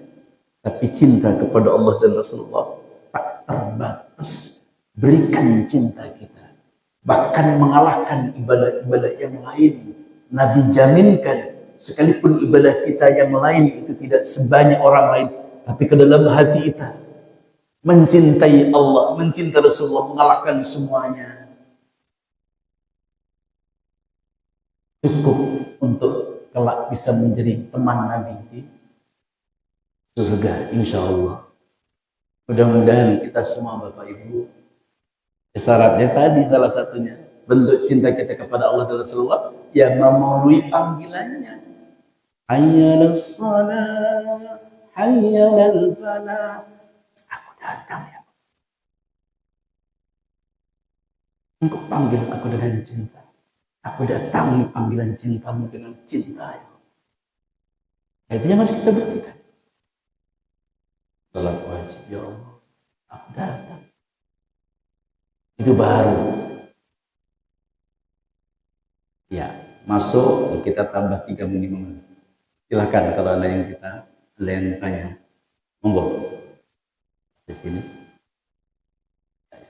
tapi cinta kepada Allah dan Rasulullah tak terbatas. Berikan cinta kita, bahkan mengalahkan ibadah-ibadah yang lain. Nabi jaminkan, sekalipun ibadah kita yang lain itu tidak sebanyak orang lain, tapi ke dalam hati kita mencintai Allah, mencintai Rasulullah, mengalahkan semuanya. Cukup untuk kelak bisa menjadi teman Nabi di surga, insya Allah. Mudah-mudahan kita semua Bapak Ibu, syaratnya tadi salah satunya, bentuk cinta kita kepada Allah dan Rasulullah yang memenuhi panggilannya. Hayya lis-shalah, hayya lil-falah. Aku datang ya. Engkau panggil aku dengan cinta. Aku datang panggilan cintamu dengan cinta. Itu yang harus kita buktikan. Salat wajib ya Allah, aku datang. Itu baru. Ya, masuk kita tambah 3 minimum. Silakan kalau ada yang kita lentanya. Monggo. Di sini.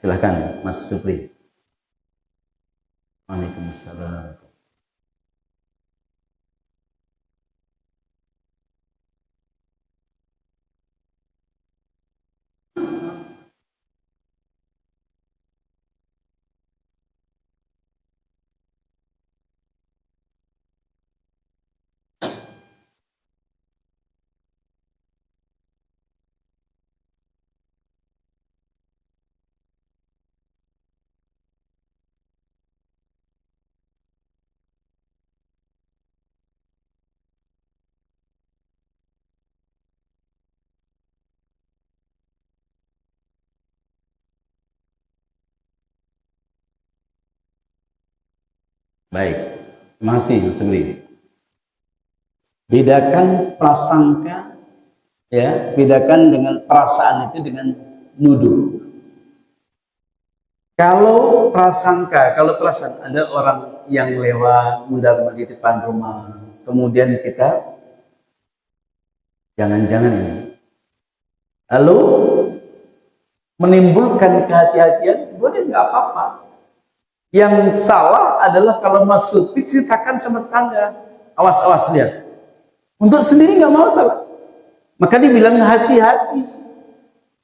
Silahkan Mas Supri. Waalaikumsalam. Baik, terima kasih Mas Supri. Bedakan prasangka, ya, bedakan dengan perasaan itu dengan nuduh. Kalau prasangka, kalau perasaan, ada orang yang lewat mundar di depan rumah, kemudian kita jangan-jangan ini, lalu menimbulkan kehati-hatian, boleh nggak apa-apa. Yang salah adalah kalau masuk diceritakan sama tetangga, awas-awas lihat. Untuk sendiri nggak mau salah, maka dibilang hati-hati,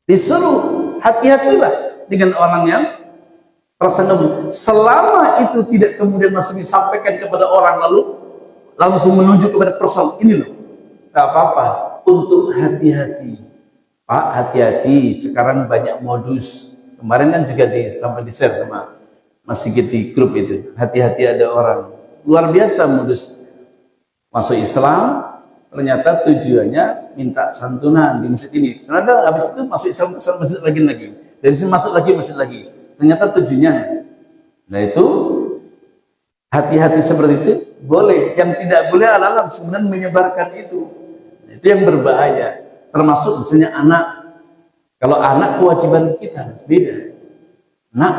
disuruh hati-hatilah dengan orang yang prasangka. Selama itu tidak kemudian masih disampaikan kepada orang lalu langsung menuju kepada persoalan ini loh, nggak apa-apa. Untuk hati-hati, Pak, hati-hati. Sekarang banyak modus. Kemarin kan juga sampai di share sama Mas Sigit di grup itu. Hati-hati, ada orang luar biasa modus masuk Islam, ternyata tujuannya minta santunan di masjid ini. Ternyata habis itu masuk Islam ke masjid lagi. Dari sini masuk lagi masjid lagi. Ternyata tujuannya. Nah itu hati-hati seperti itu boleh. Yang tidak boleh adalah sebenarnya menyebarkan itu. Itu yang berbahaya. Termasuk misalnya anak. Kalau anak kewajiban kita beda. Nak,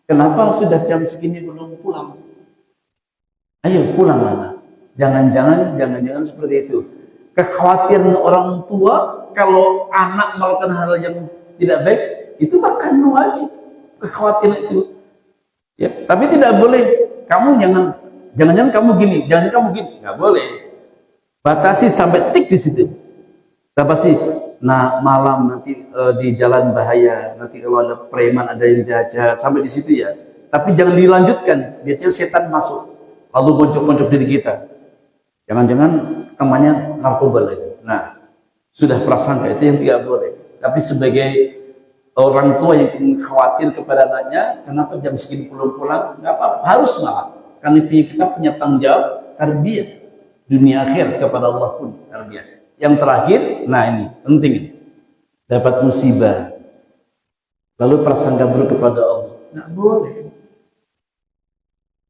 kenapa sudah jam segini belum pulang? Ayo pulang anak. Jangan-jangan seperti itu. Kekhawatiran orang tua kalau anak melakukan hal yang tidak baik, itu bahkan wajib. Kekhawatiran itu. Ya, tapi tidak boleh. Kamu jangan kamu gini, jangan kamu gini, nggak boleh. Batasi sampai tik di situ. Batasi. Nah, malam nanti di jalan bahaya, nanti kalau ada preman, ada yang jahat, sampai di situ ya. Tapi jangan dilanjutkan, biasanya setan masuk, lalu moncok-moncok diri kita. Jangan-jangan namanya narkoba lagi. Nah, sudah prasangka, itu yang tidak boleh. Tapi sebagai orang tua yang khawatir kepada anaknya, kenapa jam segini belum pulang? Nggak apa-apa, harus malah. Karena kita punya tanggung jawab tarbiyah dunia akhir kepada Allah pun tarbiyah. Yang terakhir, nah ini penting, dapat musibah, lalu prasangka buruk kepada Allah, nggak boleh,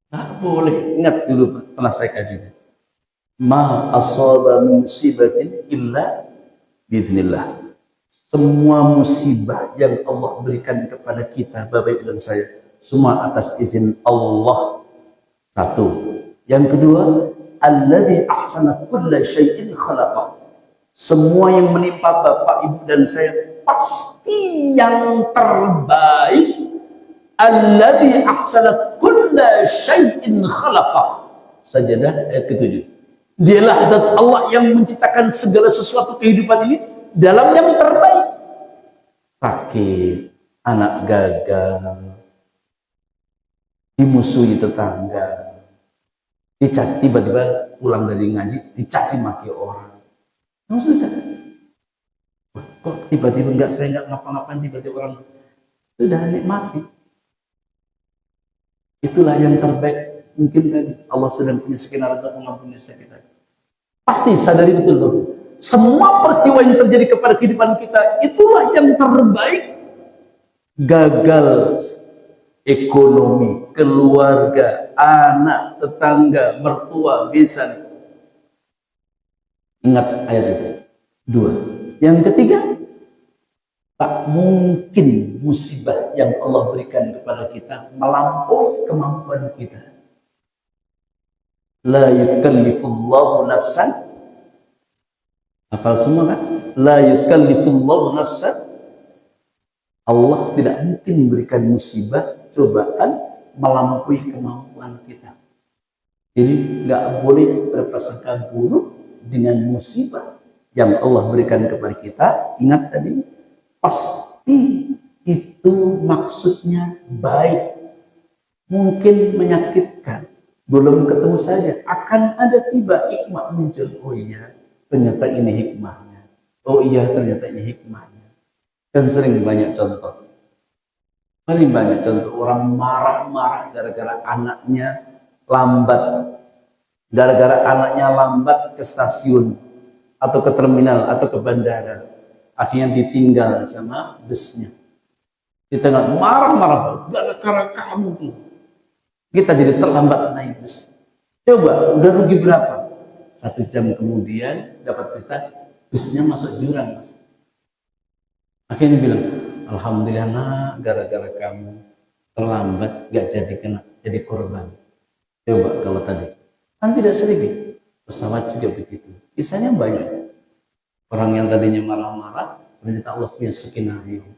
nggak boleh. Ingat dulu pernah saya kaji, ma asaba musibatin illa biidznillah. Semua musibah yang Allah berikan kepada kita, Bapak Ibu dan saya, semua atas izin Allah. Satu. Yang kedua, alladzi ahsana kulla syai'in khalaqah. Semua yang menimpa Bapak Ibu dan saya pasti yang terbaik. Alladzi ahsana kulla syai'in khalaqah. Sajadah ayat ke-7. Dialah zat Allah yang menciptakan segala sesuatu kehidupan ini dalam yang terbaik. Sakit, anak gagal, dimusuhi tetangga, dicaci, tiba-tiba pulang dari ngaji dicaci maki orang. Oh, sudah. Kok tiba-tiba saya nggak ngapa-ngapain, tiba-tiba orang sudah nikmati. Itulah yang terbaik. Mungkin tadi Allah sedang punya skenario untuk mengampuni dosa kita. Pasti sadari betul Bapak. Semua peristiwa yang terjadi kepada kehidupan kita itulah yang terbaik. Gagal ekonomi, keluarga, anak, tetangga, mertua, besan. Ingat ayat itu. 2. Yang ketiga, tak mungkin musibah yang Allah berikan kepada kita melampaui kemampuan kita. La yukallifullahu nafsan, Hafal semua kan? La yukallifullahu nafsan. Allah tidak mungkin memberikan musibah, cobaan melampaui kemampuan kita. Jadi nggak boleh berprasangka buruk dengan musibah yang Allah berikan kepada kita. Ingat tadi, pasti itu maksudnya baik. Mungkin menyakitkan, belum ketemu saja, akan ada tiba hikmah muncul. Oh iya, ternyata ini hikmahnya. Oh iya, ternyata ini hikmahnya. Dan sering banyak contoh. Paling banyak contoh orang marah-marah gara-gara anaknya lambat. Gara-gara anaknya lambat ke stasiun atau ke terminal atau ke bandara. Akhirnya ditinggal sama busnya. Di tengah marah-marah, gara-gara kamu tuh. Kita jadi terlambat naik bus. Coba, udah rugi berapa? 1 jam kemudian dapat berita, busnya masuk jurang, Mas. Akhirnya bilang, alhamdulillah nak, gara-gara kamu terlambat, gak jadi korban. Coba kalau tadi, kan tidak sedikit. Pesawat juga begitu. Kisahnya banyak. Orang yang tadinya marah-marah, ternyata Allah punya skenario.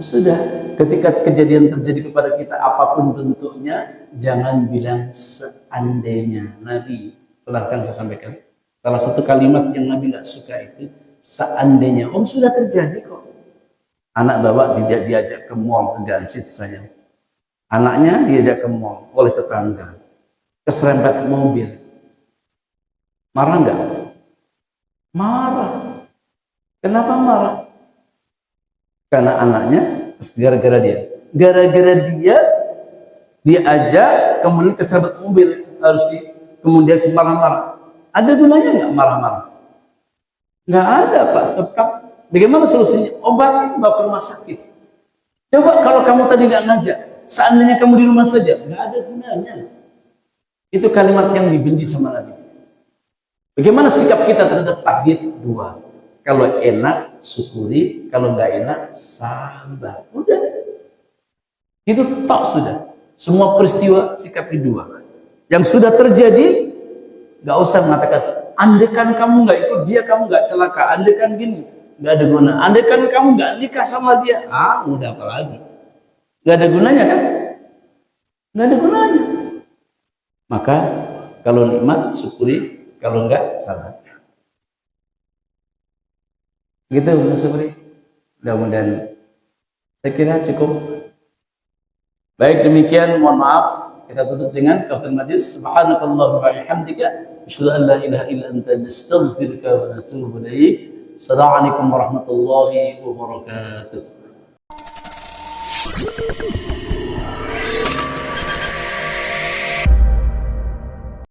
Sudah, ketika kejadian terjadi kepada kita apapun bentuknya, jangan bilang seandainya. Nabi, pernah kan saya sampaikan, salah satu kalimat yang Nabi nggak suka itu, seandainya. Sudah terjadi kok. Anak bapak tidak diajak ke mall, ke Gansit sayang. Anaknya diajak ke mall oleh tetangga, keserempet mobil. Marah nggak? Marah. Kenapa marah? Karena anaknya, gara-gara dia diajak, kemudian keserempet mobil, harus kemudian marah-marah. Ada gunanya nggak marah-marah? Nggak ada, Pak. Tetap. Bagaimana solusinya? Obatin, bawa ke rumah sakit. Coba kalau kamu tadi nggak ngajak, seandainya kamu di rumah saja, nggak ada gunanya. Itu kalimat yang dibenci sama Nabi. Bagaimana sikap kita terhadap takdir? 2. Kalau enak, syukuri. Kalau nggak enak, sabar. Udah. Itu tak sudah. Semua peristiwa sikap 2. Yang sudah terjadi, nggak usah mengatakan, andaikan kamu nggak ikut dia, kamu nggak celaka. Andaikan gini, nggak ada guna. Andaikan kamu nggak nikah sama dia, udah apa lagi? Nggak ada gunanya kan? Nggak ada gunanya. Maka kalau nikmat, syukuri. Kalau enggak, sabar. Gitu, Mas Supri. Mudah-mudahan saya kira cukup. Baik, demikian, mohon maaf. Kita tutup dengan kafatul majlis. Subhanakallahumma wa bihamdika, asyhadu an la ilaha illa anta, nastaghfiruka wa natubu ilaik. Assalamualaikum warahmatullahi wabarakatuh.